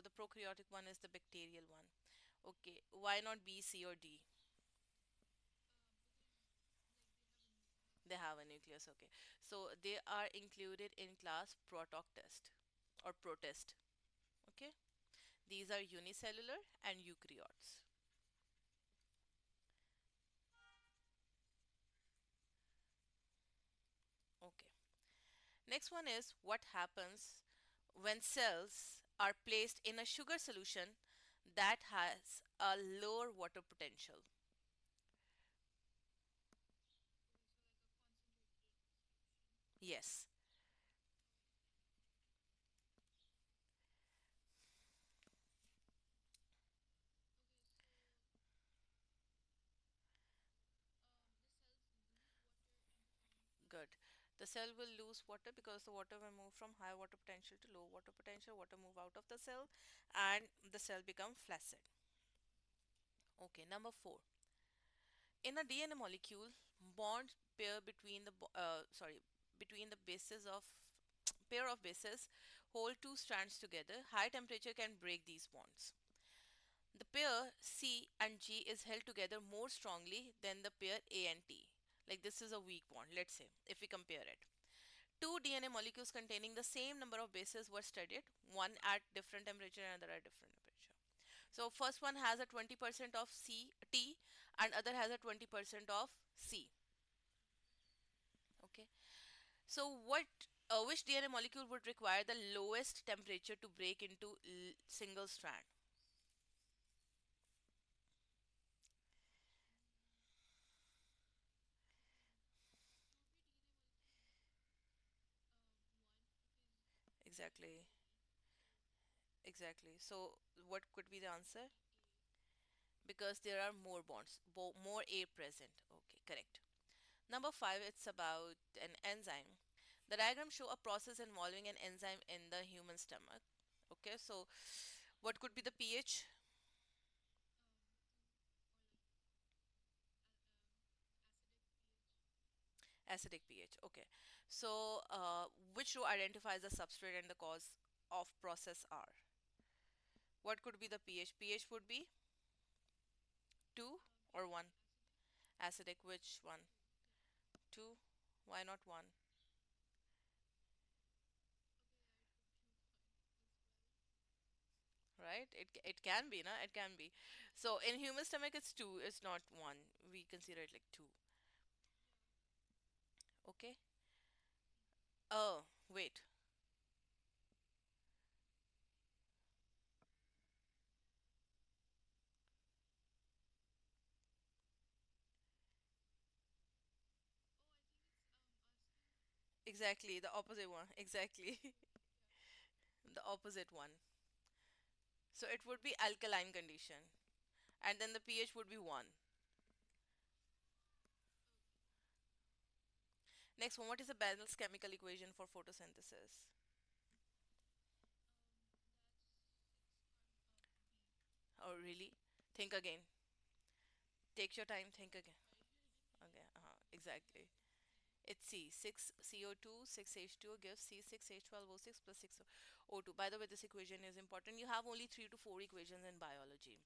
So the prokaryotic one is the bacterial one. Okay, why not B, C, or D? They have a nucleus. Okay, so they are included in class protoctest or protist. Okay, these are unicellular and eukaryotes. Okay, next one is what happens when cells are placed in a sugar solution that has a lower water potential. Yes, good. The cell will lose water because the water will move from high water potential to low water potential. Water move out of the cell and the cell become flaccid. Okay, number four. In a DNA molecule, bonds pair between between the bases of pair of bases hold two strands together. High temperature can break these bonds. The pair C and G is held together more strongly than the pair A and T. Like this is a weak bond, let's say, if we compare it. Two DNA molecules containing the same number of bases were studied, one at different temperature and another at different temperature. So first one has a 20% of C T and other has a 20% of C. Okay. So what which DNA molecule would require the lowest temperature to break into single strand? Exactly. Exactly. So what could be the answer? Because there are more bonds, more A present. Okay, correct. Number five, it's about an enzyme. The diagram show a process involving an enzyme in the human stomach. Okay, so what could be the pH? Acidic pH. Okay, so which row identifies the substrate and the cause of process R? What could be the pH? pH would be 2 or 1? Acidic, which one? 2? Why not 1? Right? It can be, na? It can be. So in human stomach, it's 2. It's not 1. We consider it like 2. Okay. Oh, wait. Exactly, the opposite one. Exactly. The opposite one. So it would be alkaline condition. And then the pH would be 1. Next one, what is the Bell's chemical equation for photosynthesis? Oh, really? Think again. Take your time, think again. Okay, exactly. It's C. 6 CO2, 6 H2O gives C 6 H12O6 plus 6 O2. By the way, this equation is important. You have only 3 to 4 equations in biology.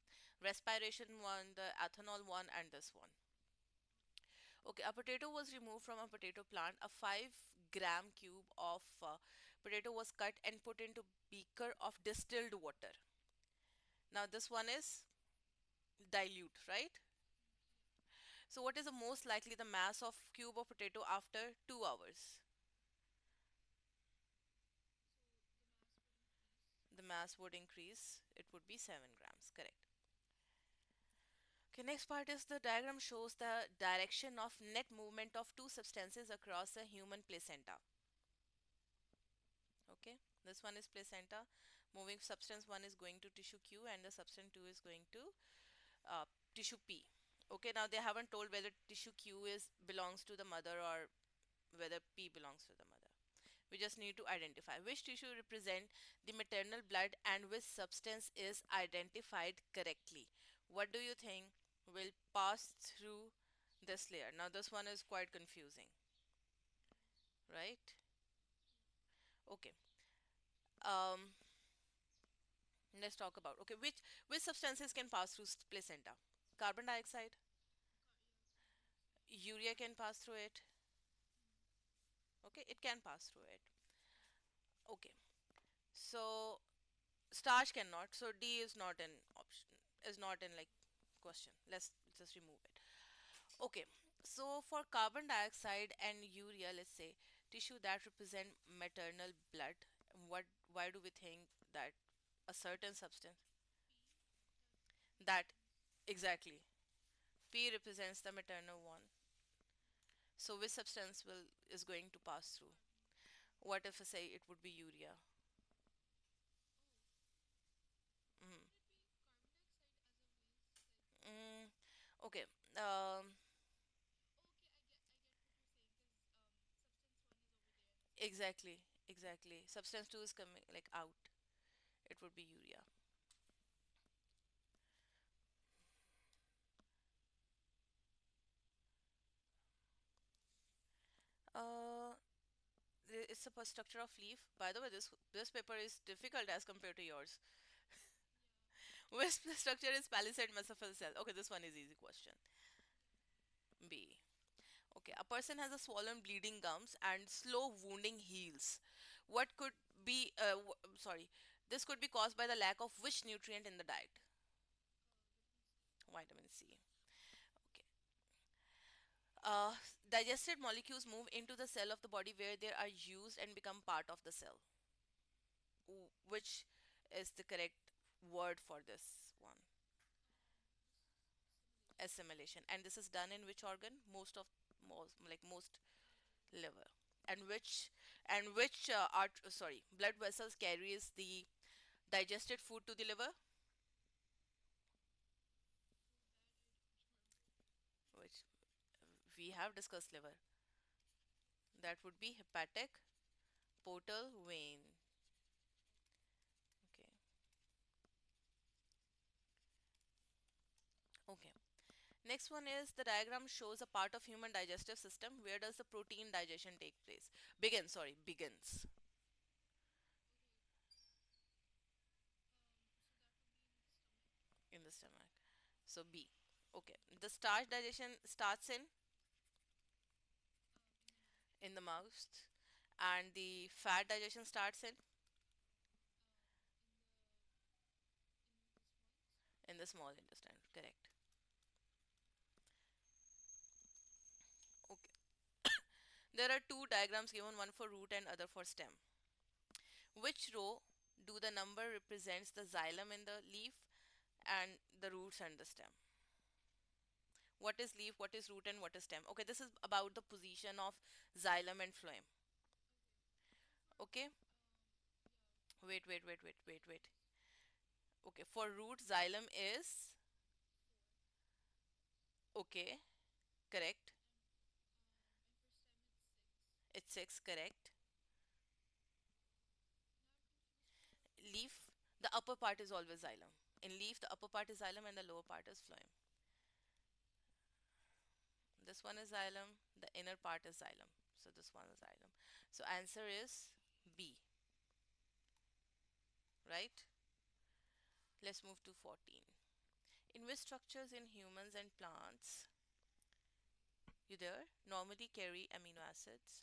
Respiration one, the ethanol one, and this one. Okay, a potato was removed from a potato plant. A 5-gram cube of potato was cut and put into beaker of distilled water. Now this one is dilute, right? So what is the most likely the mass of cube of potato after 2 hours? The mass would increase. It would be 7 grams, correct. Okay, next part is the diagram shows the direction of net movement of two substances across a human placenta. Okay, this one is placenta. Moving substance 1 is going to tissue Q and the substance 2 is going to uh, tissue P. Okay, now they haven't told whether tissue Q is belongs to the mother or whether P belongs to the mother. We just need to identify which tissue represent the maternal blood and which substance is identified correctly. What do you think will pass through this layer? Now this one is quite confusing, right? Okay. Um, Let's talk about, okay, which substances can pass through placenta? Carbon dioxide, urea can pass through it. Okay, it can pass through it. Okay, so starch cannot. So D is not an option. Is not in like question. Let's just remove it. Okay, so for carbon dioxide and urea, let's say tissue that represent maternal blood. What? Why do we think that a certain substance that exactly P represents the maternal one? So which substance will is going to pass through? What if I say it would be urea? Mm. Mm, okay. Um, exactly, exactly. Substance two is coming like out. It would be urea. Uh, it's a structure of leaf. By the way, this paper is difficult as compared to yours. Which structure is palisade mesophyll cell? Okay, this one is easy question. B. Okay, a person has a swollen bleeding gums and slow wounding heals. What could be, sorry, this could be caused by the lack of which nutrient in the diet? Vitamin C. Okay. Uh, Digested molecules move into the cell of the body where they are used and become part of the cell. Which is the correct word for this one? Assimilation. And this is done in which organ? Most liver. And which blood vessels carries the digested food to the liver? Which we have discussed liver. That would be hepatic portal vein. Okay. Okay. Next one is the diagram shows a part of human digestive system. Where does the protein digestion take place? Begins in the stomach. So B. Okay. The starch digestion starts in the mouth, and the fat digestion starts in the small intestine. Correct. Okay. There are two diagrams given, one for root and other for stem. Which row do the number represents the xylem in the leaf and the roots and the stem? What is leaf, what is root, and what is stem? Okay, this is about the position of xylem and phloem. Okay, wait. Okay, for root, xylem is okay, correct. It's six, correct. Leaf, the upper part is always xylem. In leaf, the upper part is xylem and the lower part is phloem. This one is xylem, the inner part is xylem. So this one is xylem. So answer is B, right? Let's move to 14. In which structures in humans and plants, you there, normally carry amino acids?